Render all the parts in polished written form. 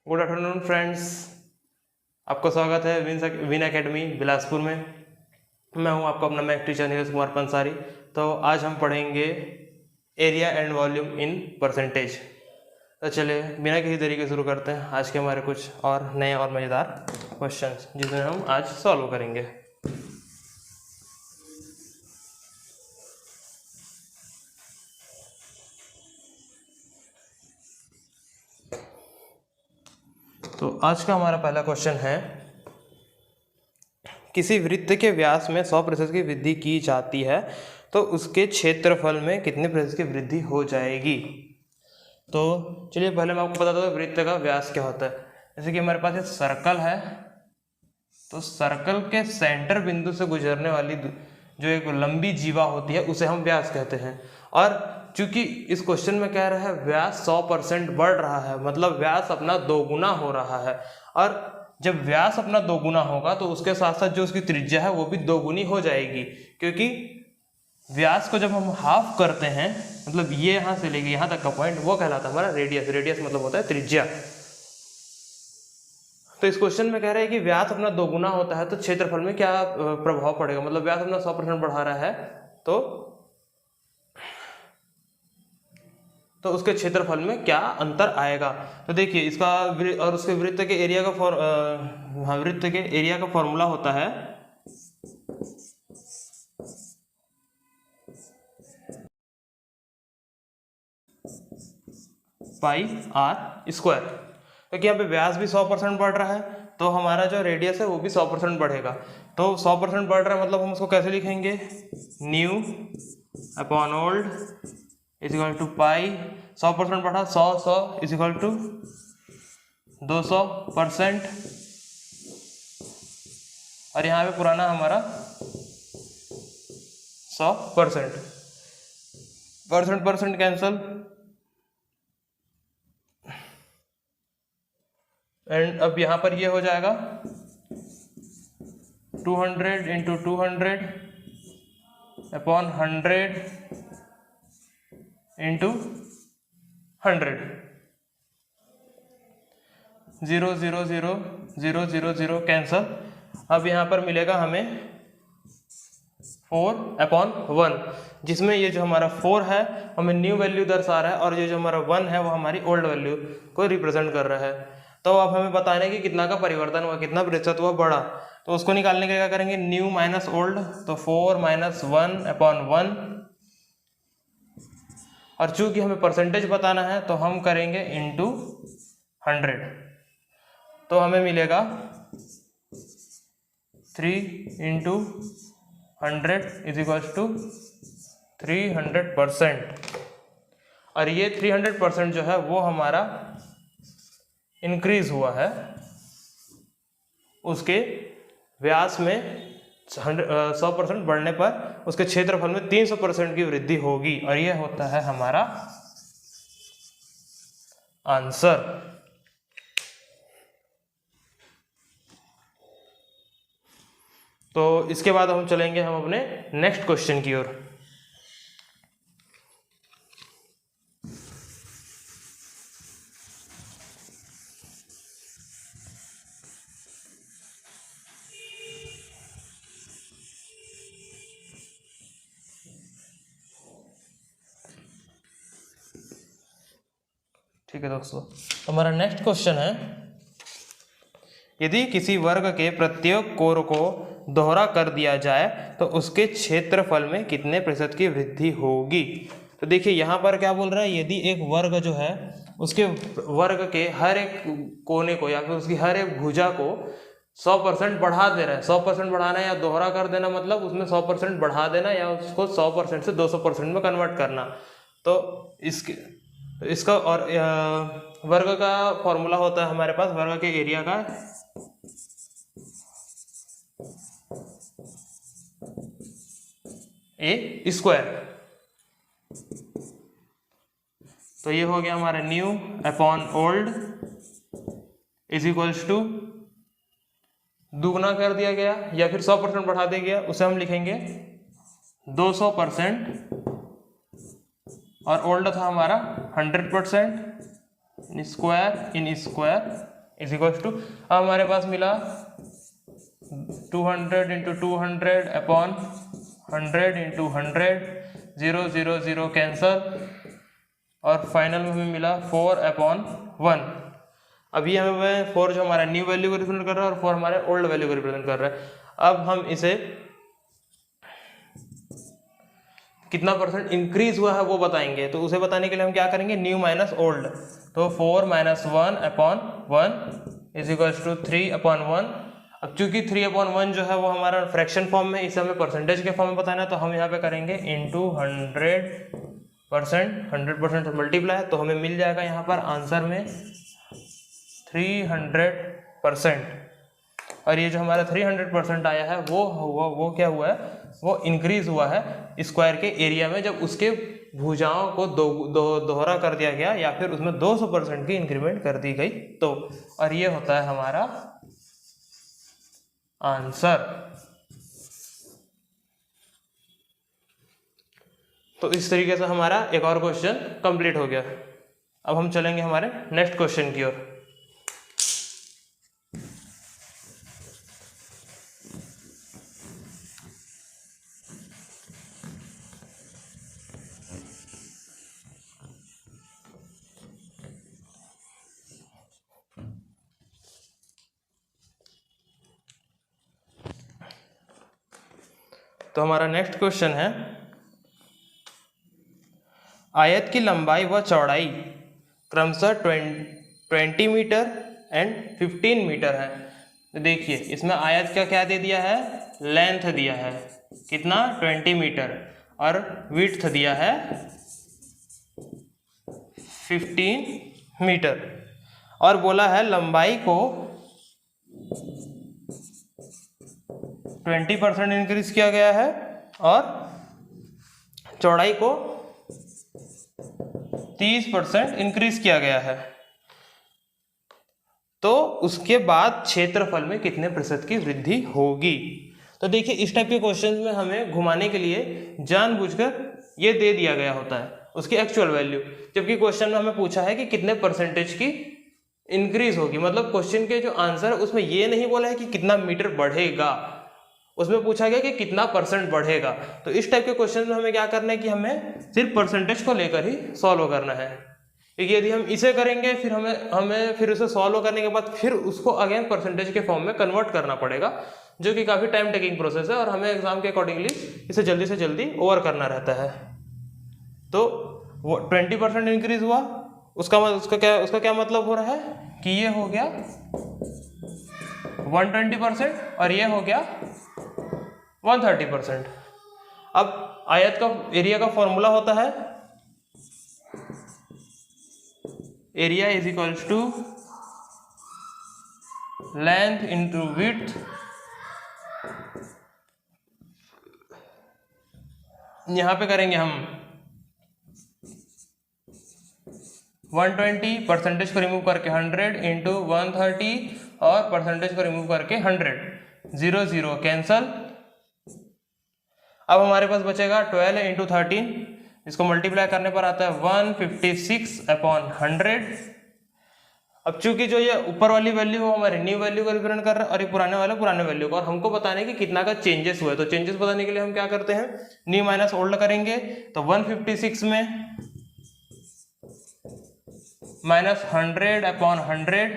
Good afternoon friends, आपका स्वागत है विन एकेडमी बिलासपुर में। मैं हूं आपका अपना मैथ टीचर नीरज कुमार पंसारी। तो आज हम पढ़ेंगे area and volume in percentage. तो चलिए बिना किसी देरी के शुरू करते हैं आज के हमारे कुछ और नए और मज़ेदार क्वेश्चंस जिन्हें हम आज सॉल्व करेंगे। तो आज का हमारा पहला क्वेश्चन है, किसी वृत्त के व्यास में 100% की वृद्धि की जाती है तो उसके क्षेत्रफल में कितने प्रतिशत की वृद्धि हो जाएगी। तो चलिए पहले मैं आपको बता दूं वृत्त का व्यास क्या होता है। जैसे कि हमारे पास एक सर्कल है, तो सर्कल के सेंटर बिंदु से गुजरने वाली जो एक लंबी जीवा होती है उसे हम व्यास कहते हैं। और चूंकि इस क्वेश्चन में कह रहा है व्यास 100% बढ़ रहा है, मतलब व्यास अपना दोगुना हो रहा है। और जब व्यास अपना दोगुना होगा तो उसके साथ साथ जो उसकी त्रिज्या है वो भी दोगुनी हो जाएगी, क्योंकि व्यास को जब हम हाफ करते हैं, मतलब ये यहाँ से लेके यहाँ तक का पॉइंट, वो कहलाता है हमारा रेडियस। रेडियस मतलब होता है त्रिज्या। तो इस क्वेश्चन में कह रहे हैं कि व्यास अपना दोगुना होता है तो क्षेत्रफल में क्या प्रभाव पड़ेगा। मतलब व्यास अपना 100% बढ़ा रहा है तो उसके क्षेत्रफल में क्या अंतर आएगा। तो देखिए इसका और उसके वृत्त के एरिया का वृत्त के एरिया का फॉर्मूला होता है पाई आर स्क्वायर। क्योंकि यहाँ पे व्यास भी 100% बढ़ रहा है तो हमारा जो रेडियस है वो भी 100% बढ़ेगा। तो 100% बढ़ रहा है मतलब हम उसको कैसे लिखेंगे, new upon old is equal to pi. 100% बढ़ा, 100 इज इक्वल टू 200%। और यहाँ पे पुराना हमारा 100%। परसेंट कैंसल, एंड अब यहाँ पर ये हो जाएगा 200 इंटू 200 अपॉन 100 इंटू 100। 0 0 0 0 0 0 कैंसल। अब यहाँ पर मिलेगा हमें 4/1, जिसमें ये जो हमारा 4 है हमें न्यू वैल्यू दर्शा रहा है और ये जो हमारा 1 है वो हमारी ओल्ड वैल्यू को रिप्रेजेंट कर रहा है। तो अब हमें बताना है कि कितना का परिवर्तन हुआ, कितना प्रतिशत हुआ बढ़ा। तो उसको निकालने के लिए क्या करेंगे, न्यू माइनस ओल्ड, तो 4 - 1/1। और चूंकि हमें परसेंटेज बताना है तो हम करेंगे इंटू 100। तो हमें मिलेगा 3 इंटू 100 इज इक्वल टू 300%। और ये 300% जो है वो हमारा इंक्रीज हुआ है, उसके व्यास में 100% बढ़ने पर उसके क्षेत्रफल में 300% की वृद्धि होगी। और यह होता है हमारा आंसर। तो इसके बाद हम चलेंगे हम अपने नेक्स्ट क्वेश्चन की ओर। ठीक है दोस्तों, हमारा नेक्स्ट क्वेश्चन है, यदि किसी वर्ग के प्रत्येक कोण को दोहरा कर दिया जाए तो उसके क्षेत्रफल में कितने प्रतिशत की वृद्धि होगी। तो देखिए यहाँ पर क्या बोल रहा है, यदि एक वर्ग जो है उसके वर्ग के हर एक कोने को या फिर उसकी हर एक भुजा को 100% बढ़ा दे रहा है। 100% बढ़ाना या दोहरा कर देना मतलब उसमें 100% बढ़ा देना या उसको 100% से 200% में कन्वर्ट करना। तो इसका और वर्ग का फॉर्मूला होता है हमारे पास वर्ग के एरिया का ए स्क्वायर। तो ये हो गया हमारा new upon old is equals to, दुगना कर दिया गया या फिर 100% बढ़ा दिया गया, उसे हम लिखेंगे 200%। और ओल्ड था हमारा 100%। Square in square is equal to, अब हमारे पास मिला 200 इंटू 200 अपॉन 100 इंटू 100, 0 0 0 कैंसल, और फाइनल में हमें मिला 4/1। अभी हमें 4 जो हमारा न्यू वैल्यू को रिप्रेजेंट कर रहा है और 4 हमारे ओल्ड वैल्यू को रिप्रेजेंट कर रहा है। अब हम इसे कितना परसेंट इंक्रीज हुआ है वो बताएंगे, तो उसे बताने के लिए हम क्या करेंगे, न्यू माइनस ओल्ड। तो 4 - 1/1 इज इक्वल टू 3/1। अब चूंकि 3/1 जो है वो हमारा फ्रैक्शन फॉर्म में, इसे हमें परसेंटेज के फॉर्म में बताना है, तो हम यहाँ पे करेंगे इंटू 100%, 100% से मल्टीप्लाई, तो हमें मिल जाएगा यहाँ पर आंसर में 300%। और ये जो हमारा 300% आया है वो क्या हुआ है, वो इंक्रीज हुआ है स्क्वायर के एरिया में, जब उसके भुजाओं को दोहरा कर दिया गया या फिर उसमें 200% की इंक्रीमेंट कर दी गई तो। और ये होता है हमारा आंसर। तो इस तरीके से हमारा एक और क्वेश्चन कंप्लीट हो गया। अब हम चलेंगे हमारे नेक्स्ट क्वेश्चन की ओर। तो हमारा नेक्स्ट क्वेश्चन है, आयत की लंबाई व चौड़ाई क्रमशः 20 मीटर एंड 15 मीटर है। तो देखिए इसमें आयत का क्या दे दिया है, लेंथ दिया है कितना 20 मीटर और विड्थ दिया है 15 मीटर, और बोला है लंबाई को 20% इंक्रीज किया गया है और चौड़ाई को 30% इंक्रीज किया गया है। तो उसके बाद क्षेत्रफल में कितने प्रतिशत की वृद्धि होगी। तो देखिए इस टाइप के क्वेश्चन में हमें घुमाने के लिए जानबूझकर ये दे दिया गया होता है उसकी एक्चुअल वैल्यू, जबकि क्वेश्चन में हमें पूछा है कि कितने परसेंटेज की इंक्रीज होगी। मतलब क्वेश्चन के जो आंसर है उसमें ये नहीं बोला है कि कितना मीटर बढ़ेगा, उसमें पूछा गया कि कितना परसेंट बढ़ेगा। तो इस टाइप के क्वेश्चन में हमें क्या करना है कि हमें सिर्फ परसेंटेज को लेकर ही सॉल्व करना है, क्योंकि यदि हम इसे करेंगे फिर हमें फिर उसे सॉल्व करने के बाद फिर उसको अगेन परसेंटेज के फॉर्म में कन्वर्ट करना पड़ेगा, जो कि काफ़ी टाइम टेकिंग प्रोसेस है और हमें एग्जाम के अकॉर्डिंगली इसे जल्दी से जल्दी ओवर करना रहता है। तो वो 20% इंक्रीज हुआ, उसका क्या मतलब हो रहा है कि ये हो गया 120% और ये हो गया 130%। अब आयत का एरिया का फॉर्मूला होता है area is equals to length into width, यहां पे करेंगे हम 120 परसेंटेज को रिमूव करके 100 इंटू 130 और परसेंटेज को रिमूव करके 100, 0 0 कैंसल। अब हमारे पास बचेगा 12 इंटू 13, इसको मल्टीप्लाई करने पर आता है 156/100। अब चूंकि जो ये ऊपर वाली वैल्यू है हमारे न्यू वैल्यू को रिप्रेजेंट कर रहा है और ये पुराने वाला पुराने वैल्यू को, और हमको बताना है कि कितना का चेंजेस हुआ है। तो चेंजेस बताने के लिए हम क्या करते हैं, न्यू माइनस ओल्ड करेंगे। तो 156 में -100/100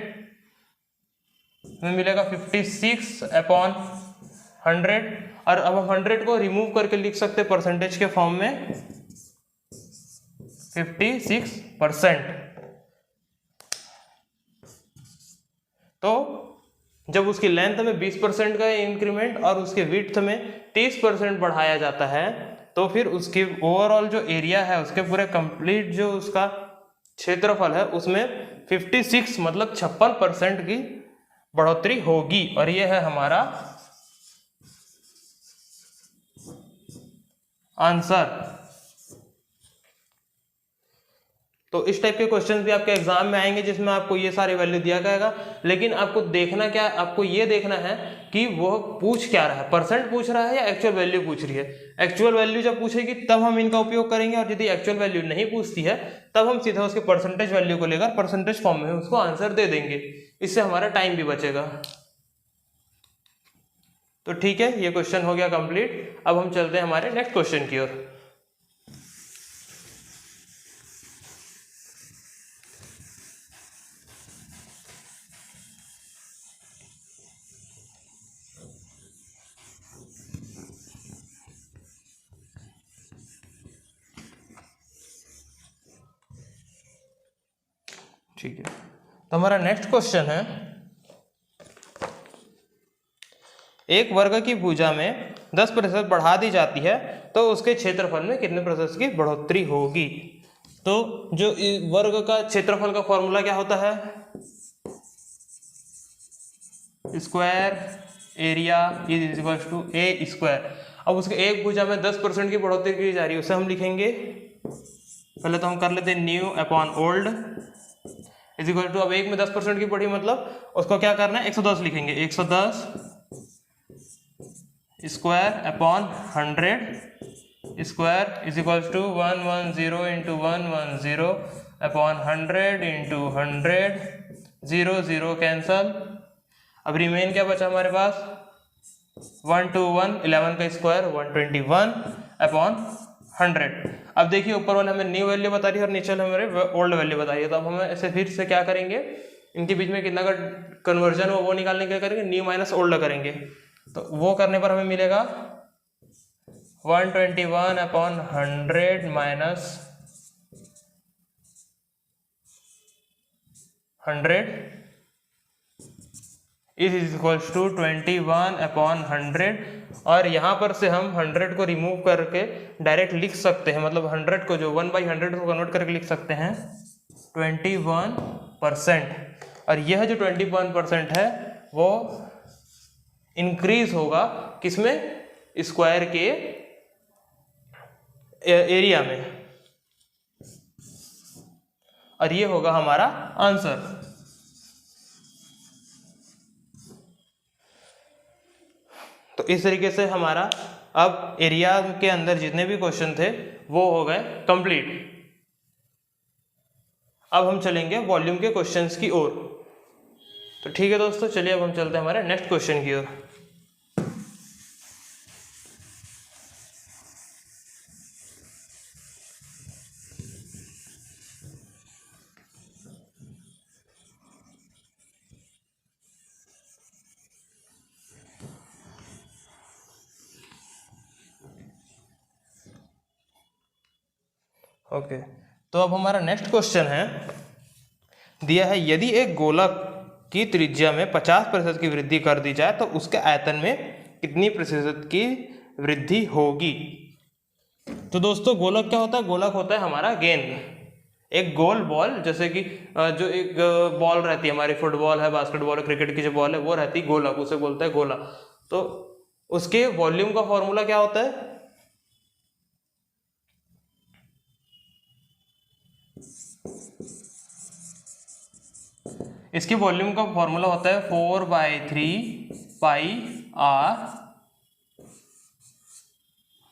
में मिलेगा 56/100, और अब हम 100 को रिमूव करके लिख सकते हैं परसेंटेज के फॉर्म में 56%। तो जब उसकी लेंथ में 20% का इंक्रीमेंट और उसके विड्थ में 30% बढ़ाया जाता है, तो फिर उसकी ओवरऑल जो एरिया है उसके पूरे कंप्लीट जो उसका क्षेत्रफल है उसमें 56 मतलब 56% की बढ़ोतरी होगी, और यह है हमारा आंसर। तो इस टाइप के क्वेश्चन भी आपके एग्जाम में आएंगे जिसमें आपको ये सारी वैल्यू दिया जाएगा, लेकिन आपको देखना क्या, आपको ये देखना है कि वो पूछ क्या रहा है, परसेंट पूछ रहा है या एक्चुअल वैल्यू पूछ रही है। एक्चुअल वैल्यू जब पूछेगी तब हम इनका उपयोग करेंगे, और यदि एक्चुअल वैल्यू नहीं पूछती है तब हम सीधा उसके परसेंटेज वैल्यू को लेकर परसेंटेज फॉर्म में उसको आंसर दे देंगे। इससे हमारा टाइम भी बचेगा। तो ठीक है, ये क्वेश्चन हो गया कंप्लीट। अब हम चलते हैं हमारे नेक्स्ट क्वेश्चन की ओर। ठीक है, तो हमारा नेक्स्ट क्वेश्चन है, एक वर्ग की भुजा में 10% बढ़ा दी जाती है तो उसके क्षेत्रफल में कितने प्रतिशत की बढ़ोतरी होगी। तो जो वर्ग का क्षेत्रफल का फॉर्मूला क्या होता है, square area is equal to a square. अब उसके एक भुजा में 10% की बढ़ोतरी की जा रही है, उसे हम लिखेंगे, पहले तो हम कर लेते हैं new upon old is equal to, अब एक में 10% की बढ़ी मतलब उसको क्या करना है, 110 लिखेंगे, 110 square upon 100 square is equal to 110 into 110 upon 100 into 100, 0 0 cancel. अब रिमेन क्या बचा हमारे पास, 121 11 का स्क्वायर 121 अपॉन 100। अब देखिए ऊपर वाले हमें न्यू वैल्यू बता रही है और नीचे वाले हमारे ओल्ड वैल्यू बता रही है, तो अब हमें ऐसे फिर से क्या करेंगे, इनके बीच में कितना का कन्वर्जन हो वो निकालने के करेंगे, न्यू माइनस ओल्ड करेंगे। तो वो करने पर हमें मिलेगा 121 upon 100 minus 100 is equal to 21 upon 100, और यहाँ पर से हम 100 को रिमूव करके डायरेक्ट लिख सकते हैं, मतलब 100 को जो 1/100 को कन्वर्ट करके लिख सकते हैं 21%, और यह जो 21% है वो इंक्रीज होगा किसमें, स्क्वायर के एरिया में, और ये होगा हमारा आंसर। तो इस तरीके से हमारा अब एरिया के अंदर जितने भी क्वेश्चन थे वो हो गए कंप्लीट। अब हम चलेंगे वॉल्यूम के क्वेश्चंस की ओर। तो ठीक है दोस्तों, चलिए अब हम चलते हैं हमारे नेक्स्ट क्वेश्चन की ओर। ओके, तो अब हमारा नेक्स्ट क्वेश्चन है, दिया है यदि एक गोलक की त्रिज्या में 50% की वृद्धि कर दी जाए तो उसके आयतन में कितनी प्रतिशत की वृद्धि होगी। तो दोस्तों गोलक क्या होता है, गोलक होता है हमारा गेंद, एक गोल बॉल, जैसे कि जो एक बॉल रहती है हमारी, फुटबॉल है, बास्केटबॉल है, क्रिकेट की जो बॉल है वो रहती है गोलक, उसे बोलते हैं गोला। तो उसके वॉल्यूम का फॉर्मूला क्या होता है, इसकी वॉल्यूम का फॉर्मूला होता है 4/3 पाई आर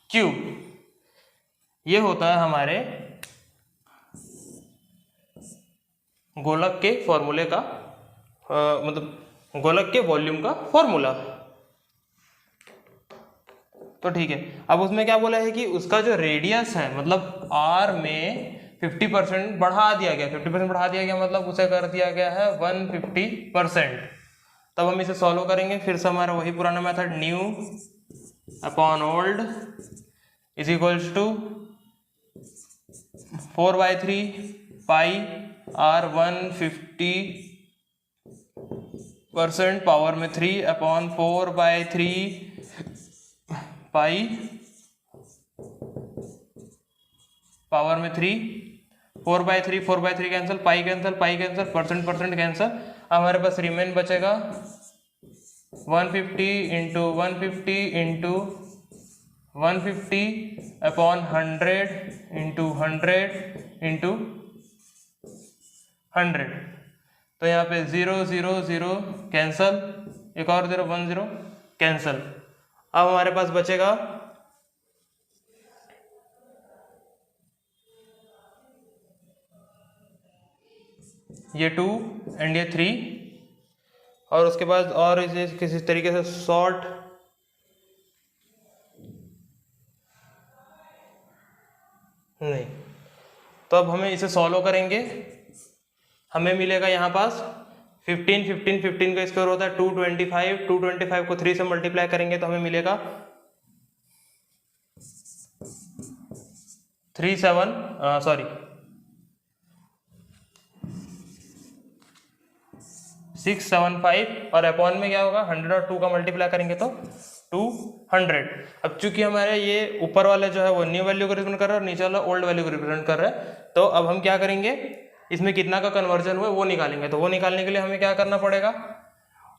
क्यूब। ये होता है हमारे गोलक के फॉर्मूले का मतलब गोलक के वॉल्यूम का फॉर्मूला। तो ठीक है, अब उसमें क्या बोला है कि उसका जो रेडियस है, मतलब आर में 50% बढ़ा दिया गया, 50% बढ़ा दिया गया मतलब उसे कर दिया गया है 150%। तब हम इसे सॉल्व करेंगे, फिर से हमारा वही पुराना method, new upon old is equals to 4/3 pi r 150% power में 3 अपॉन 4/3 पाई पावर में 3, 4/3 cancel, pi cancel, pi cancel, percent cancel. हमारे पास रिमेन बचेगा 150 into 150 into 150 upon 100 into 100 into 100। तो यहाँ पे 0 0 0 कैंसल, एक और 0 1 0 कैंसल। अब हमारे पास बचेगा ये 2 एंड ये 3, और उसके बाद और इसे किसी तरीके से सॉर्ट नहीं। तो अब हमें इसे सॉल्व करेंगे, हमें मिलेगा यहाँ पास 15 15 15 का स्क्वायर होता है 225, 225 को 3 से मल्टीप्लाई करेंगे तो हमें मिलेगा 675, और अपॉन में क्या होगा 100 और 2 का मल्टीप्लाई करेंगे तो 200। अब चूंकि हमारे ये ऊपर वाले जो है वो न्यू वैल्यू को रिप्रेजेंट कर रहा है और नीचे वाला ओल्ड वैल्यू को रिप्रेजेंट कर रहा है, तो अब हम क्या करेंगे, इसमें कितना का कन्वर्जन हुआ वो निकालेंगे। तो वो निकालने के लिए हमें क्या करना पड़ेगा,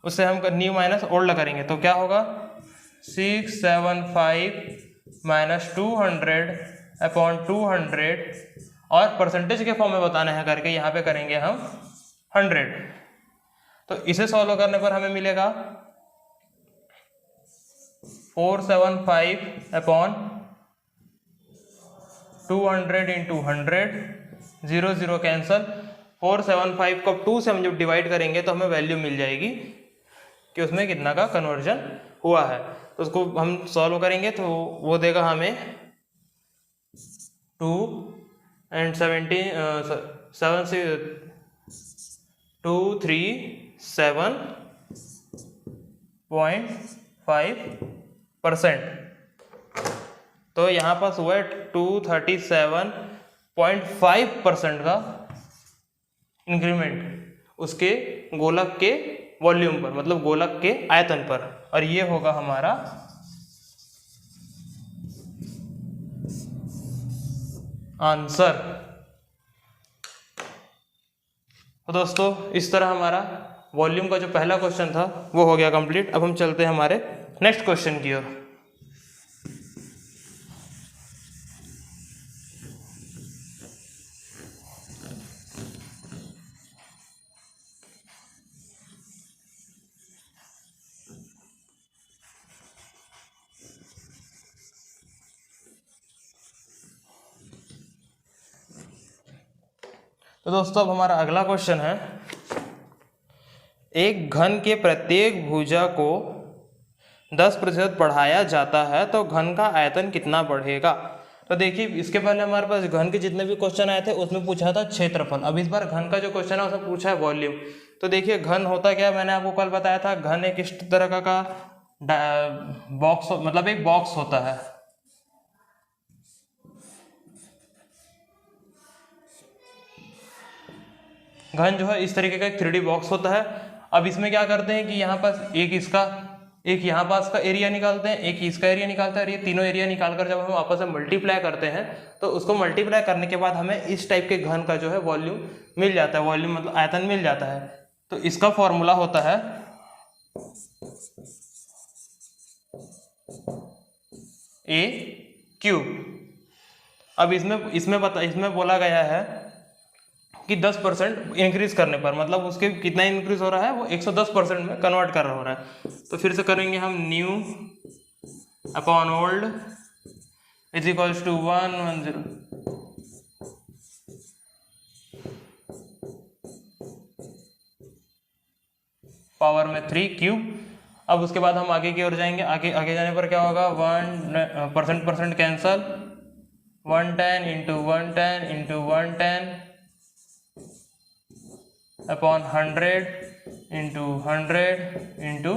उससे हम न्यू माइनस ओल्ड करेंगे तो क्या होगा 675 माइनस 200 अपॉन 200, और परसेंटेज के फॉर्म में बताना है करके यहाँ पे करेंगे हम 100। तो इसे सॉल्व करने पर हमें मिलेगा 475 अपॉन 200 इंटू 100, 0 0 कैंसल। 475 को 2 से हम जब डिवाइड करेंगे तो हमें वैल्यू मिल जाएगी कि उसमें कितना का कन्वर्जन हुआ है। तो उसको हम सॉल्व करेंगे तो वो देगा हमें 2 एंड 237.5%। तो यहाँ पास हुआ है 237.5% का इंक्रीमेंट उसके गोलक के वॉल्यूम पर, मतलब गोलक के आयतन पर, और ये होगा हमारा आंसर। तो दोस्तों इस तरह हमारा वॉल्यूम का जो पहला क्वेश्चन था वो हो गया कंप्लीट। अब हम चलते हैं हमारे नेक्स्ट क्वेश्चन की ओर। तो दोस्तों अब हमारा अगला क्वेश्चन है, एक घन के प्रत्येक भुजा को 10% बढ़ाया जाता है तो घन का आयतन कितना बढ़ेगा। तो देखिए इसके पहले हमारे पास घन के जितने भी क्वेश्चन आए थे उसमें पूछा था क्षेत्रफल, अब इस बार घन का जो क्वेश्चन है उसमें पूछा है वॉल्यूम। तो देखिए घन होता क्या है, मैंने आपको कल बताया था, घन एक इस तरह का बॉक्स, मतलब एक बॉक्स होता है। घन जो है इस तरीके का एक 3D बॉक्स होता है। अब इसमें क्या करते हैं कि यहाँ पास एक यहाँ पास का एरिया निकालते हैं, एक इसका एरिया निकालते हैं, और ये तीनों एरिया निकालकर जब हम आपस में मल्टीप्लाई करते हैं तो उसको मल्टीप्लाई करने के बाद हमें इस टाइप के घन का जो है वॉल्यूम मिल जाता है, वॉल्यूम मतलब आयतन मिल जाता है। तो इसका फॉर्मूला होता है A³ अब इसमें बोला गया है कि 10% इंक्रीज करने पर, मतलब उसके कितना इंक्रीज हो रहा है, वो 110% में कन्वर्ट कर हो रहा है। तो फिर से करेंगे हम new upon old is equals to 110 power में 3³ अब उसके बाद हम आगे की ओर जाएंगे, आगे जाने पर क्या होगा, 1% cancel, 110 into 110 into 110 upon 100 into 100 into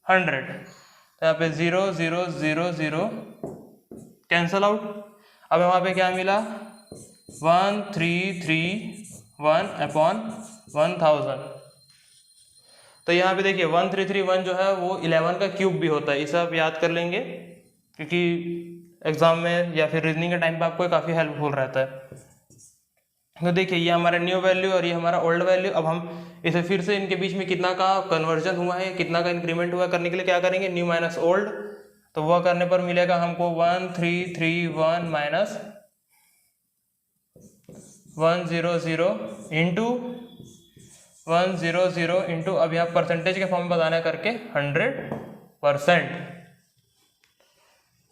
100। तो यहाँ पे 0 0 0 0 कैंसल आउट। अब वहाँ पे क्या मिला, 1331 अपॉन 1000। तो यहाँ पे देखिए 1331 जो है वो 11 का क्यूब भी होता है, इसे आप याद कर लेंगे क्योंकि एग्जाम में या फिर रीजनिंग के टाइम पे आपको काफ़ी हेल्पफुल रहता है। तो देखिए ये हमारा न्यू वैल्यू और ये हमारा ओल्ड वैल्यू। अब हम इसे फिर से इनके बीच में कितना का कन्वर्जन हुआ है, कितना का इंक्रीमेंट हुआ है करने के लिए क्या करेंगे, न्यू माइनस ओल्ड। तो वह करने पर मिलेगा हमको 1331 माइनस 100 इंटू 100 इंटू, अब यहाँ परसेंटेज के फॉर्म में बताना करके 100%।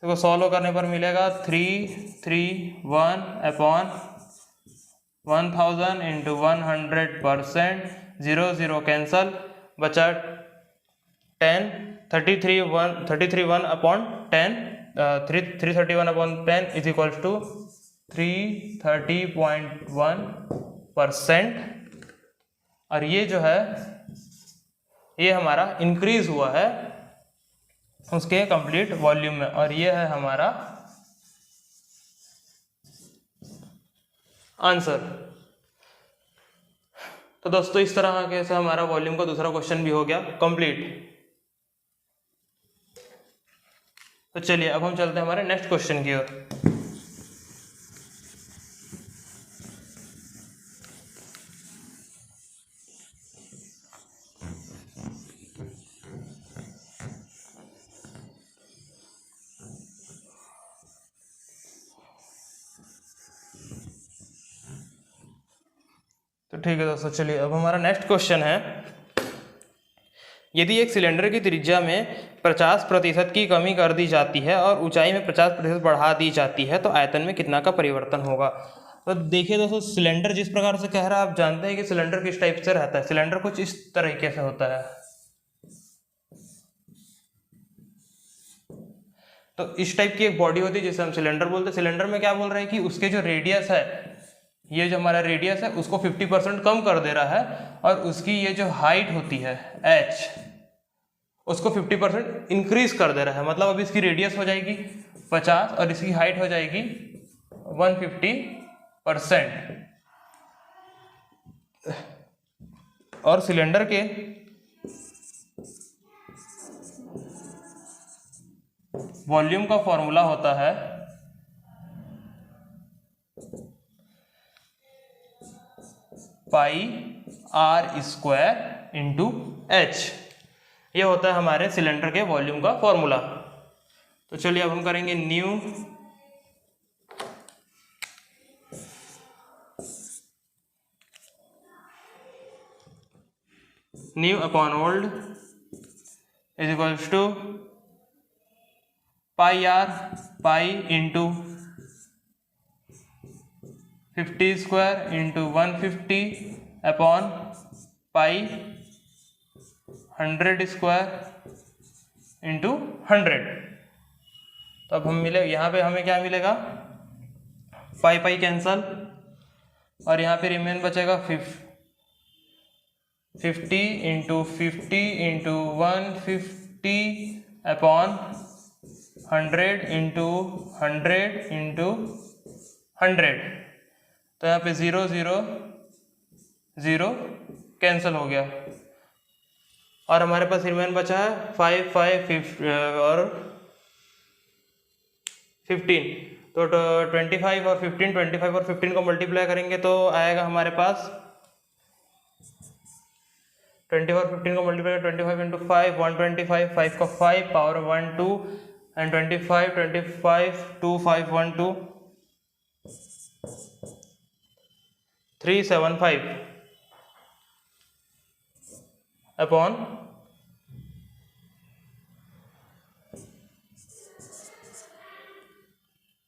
देखो सॉल्व करने पर मिलेगा 331 अपॉन 1000 इंटू 100%, 0 कैंसल, बचा 10, 331 upon 10, 331 upon 10 is equals to 330.1%। और ये जो है ये हमारा इंक्रीज हुआ है उसके कंप्लीट वॉल्यूम में, और ये है हमारा आंसर। तो दोस्तों इस तरह के से हमारा वॉल्यूम का दूसरा क्वेश्चन भी हो गया कंप्लीट। तो चलिए अब हम चलते हैं हमारे नेक्स्ट क्वेश्चन की ओर। तो ठीक है दोस्तों, चलिए अब हमारा नेक्स्ट क्वेश्चन है, यदि एक सिलेंडर की त्रिज्या में 50% की कमी कर दी जाती है और ऊंचाई में 50% बढ़ा दी जाती है तो आयतन में कितना का परिवर्तन होगा। तो देखिए दोस्तों, सिलेंडर जिस प्रकार से कह रहा है, आप जानते हैं कि सिलेंडर किस टाइप से रहता है। सिलेंडर कुछ इस तरीके से होता है। तो इस टाइप की एक बॉडी होती है जिसे हम सिलेंडर बोलते हैं। सिलेंडर में क्या बोल रहे हैं कि उसके जो रेडियस है, ये जो हमारा रेडियस है उसको 50% कम कर दे रहा है, और उसकी ये जो हाइट होती है h, उसको 50% इंक्रीज कर दे रहा है। मतलब अब इसकी रेडियस हो जाएगी 50 और इसकी हाइट हो जाएगी 150%। और सिलेंडर के वॉल्यूम का फॉर्मूला होता है पाई r स्क्वायर इंटू h। ये होता है हमारे सिलेंडर के वॉल्यूम का फॉर्मूला। तो चलिए अब हम करेंगे new upon old is equals to pi r, pi into 50 square into 150 upon pi 100 square into 100। तो अब हम मिले, यहाँ पे हमें क्या मिलेगा, पाई पाई कैंसल, और यहाँ पे रिमेन बचेगा 50 into 50 into 150 upon 100 into 100 into 100। तो यहाँ पे 0 0 0 कैंसिल हो गया, और हमारे पास रिमेन बचा है 5 5 और 15। तो 25 और 15 को मल्टीप्लाई करेंगे तो आएगा हमारे पास 25 और 15 को मल्टीप्लाई 25 इंटू 5 125, 5 का 5 पावर 1 2 एंड 25 2 5 1 2 375 अपॉन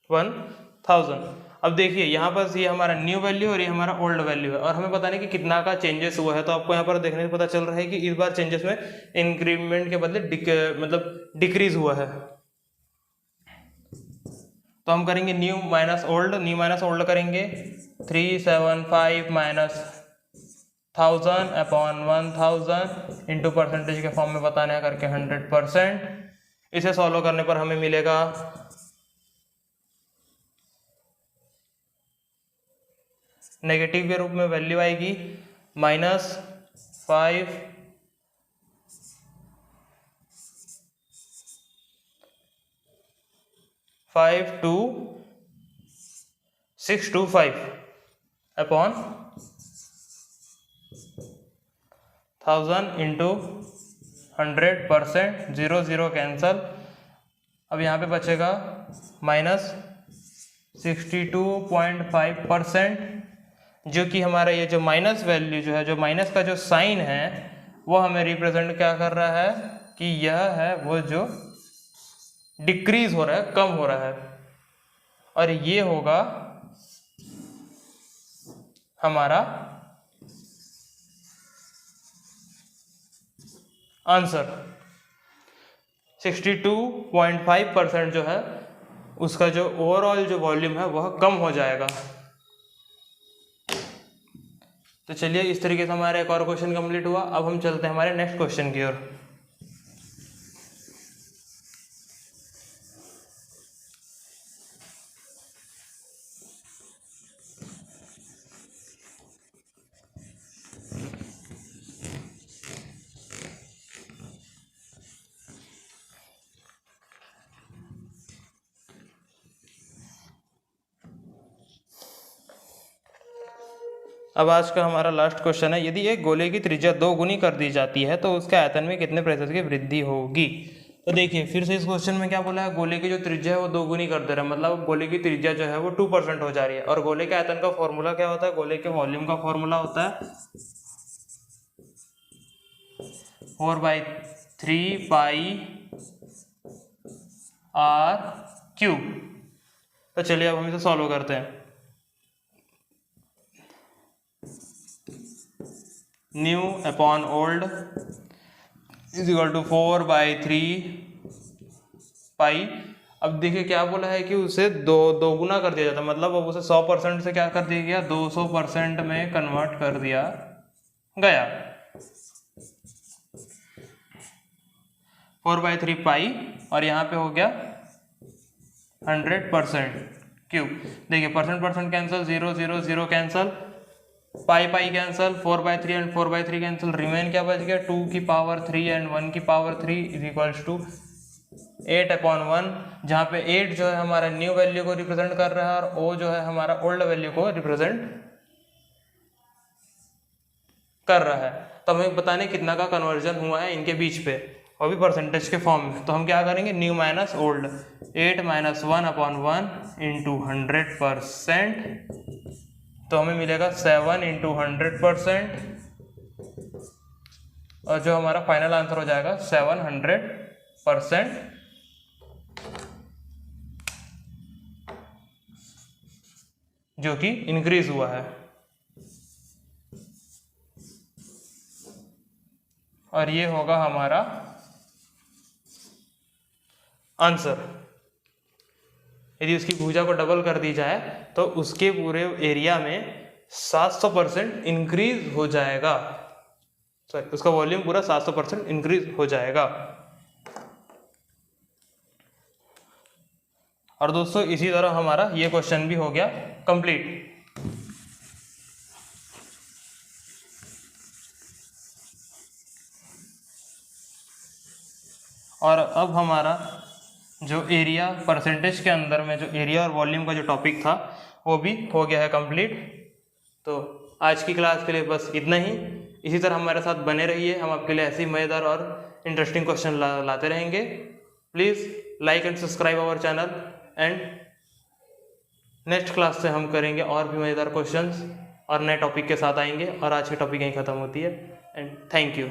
1000। अब देखिए यहाँ पर ये हमारा न्यू वैल्यू और ये हमारा ओल्ड वैल्यू है, और हमें पता नहीं कि कितना का चेंजेस हुआ है। तो आपको यहाँ पर देखने से पता चल रहा है कि इस बार चेंजेस में इंक्रीमेंट के बदले मतलब डिक्रीज हुआ है। तो हम करेंगे न्यू माइनस ओल्ड करेंगे 375 माइनस 1000 अपॉन 1000 इंटू परसेंटेज के फॉर्म में बताना है करके 100%। इसे सॉल्व करने पर हमें मिलेगा नेगेटिव के रूप में वैल्यू आएगी -5 5625 अपॉन 1000 इंटू 100%, 0 0 कैंसल। अब यहाँ पे बचेगा -62.5%, जो कि हमारा ये जो माइनस वैल्यू जो है, जो माइनस का जो साइन है वो हमें रिप्रेजेंट क्या कर रहा है कि यह है वो जो डिक्रीज हो रहा है, कम हो रहा है, और ये होगा हमारा आंसर। 62.5% जो है उसका जो ओवरऑल जो वॉल्यूम है वह कम हो जाएगा। तो चलिए इस तरीके से हमारा एक और क्वेश्चन कंप्लीट हुआ। अब हम चलते हैं हमारे नेक्स्ट क्वेश्चन की ओर। अब आज का हमारा लास्ट क्वेश्चन है, यदि एक गोले की त्रिज्या 2 गुनी कर दी जाती है तो उसके आयतन में कितने प्रतिशत की वृद्धि होगी। तो देखिए फिर से इस क्वेश्चन में क्या बोला है, गोले की जो त्रिज्या है वो 2 गुनी कर दे रहा है, मतलब गोले की त्रिज्या जो है वो 2% हो जा रही है। और गोले के आयतन का फॉर्मूला क्या होता है, गोले के वॉल्यूम का फॉर्मूला होता है 4/3 पाई r क्यूब। तो चलिए अब हम इसे सॉल्व करते हैं। New upon old is equal to 4/3 pi. अब देखिए क्या बोला है कि उसे दो गुना कर दिया जाता है, मतलब अब उसे 100% से क्या कर दिया गया, 200% में कन्वर्ट कर दिया गया। 4/3 पाई और यहाँ पे हो गया 100% क्यूब। देखिए percent cancel, 0 0 0 cancel, pi cancel, 4/3 and 4/3 cancel, remain क्या बच गया 2 की पावर 3 एंड 1 की पावर 3 इज इक्वल्स टू 8/1, जहाँ पे 8 जो है हमारा न्यू वैल्यू को रिप्रेजेंट कर रहा है और ओ जो है हमारा ओल्ड वैल्यू को रिप्रेजेंट कर रहा है। तो हमें बताने कितना का कन्वर्जन हुआ है इनके बीच पे, और भी परसेंटेज के फॉर्म में। तो हम क्या करेंगे, न्यू माइनस ओल्ड, 8 - 1/1 इंटू 100%, तो हमें मिलेगा 7 इंटू 100%, और जो हमारा फाइनल आंसर हो जाएगा 700%, जो कि इंक्रीज हुआ है। और ये होगा हमारा आंसर। यदि उसकी भुजा को डबल कर दी जाए तो उसके पूरे एरिया में 700% इंक्रीज हो जाएगा, सॉरी उसका वॉल्यूम पूरा 700% इंक्रीज हो जाएगा। और दोस्तों इसी तरह हमारा ये क्वेश्चन भी हो गया कंप्लीट। और अब हमारा जो एरिया परसेंटेज के अंदर में जो एरिया और वॉल्यूम का जो टॉपिक था वो भी हो गया है कंप्लीट। तो आज की क्लास के लिए बस इतना ही। इसी तरह हमारे साथ बने रहिए, हम आपके लिए ऐसे ही मज़ेदार और इंटरेस्टिंग क्वेश्चन लाते रहेंगे। Please like and subscribe our channel, and next class से हम करेंगे और भी मज़ेदार क्वेश्चंस और नए टॉपिक के साथ आएंगे। और आज की टॉपिक यहीं ख़त्म होती है, एंड थैंक यू।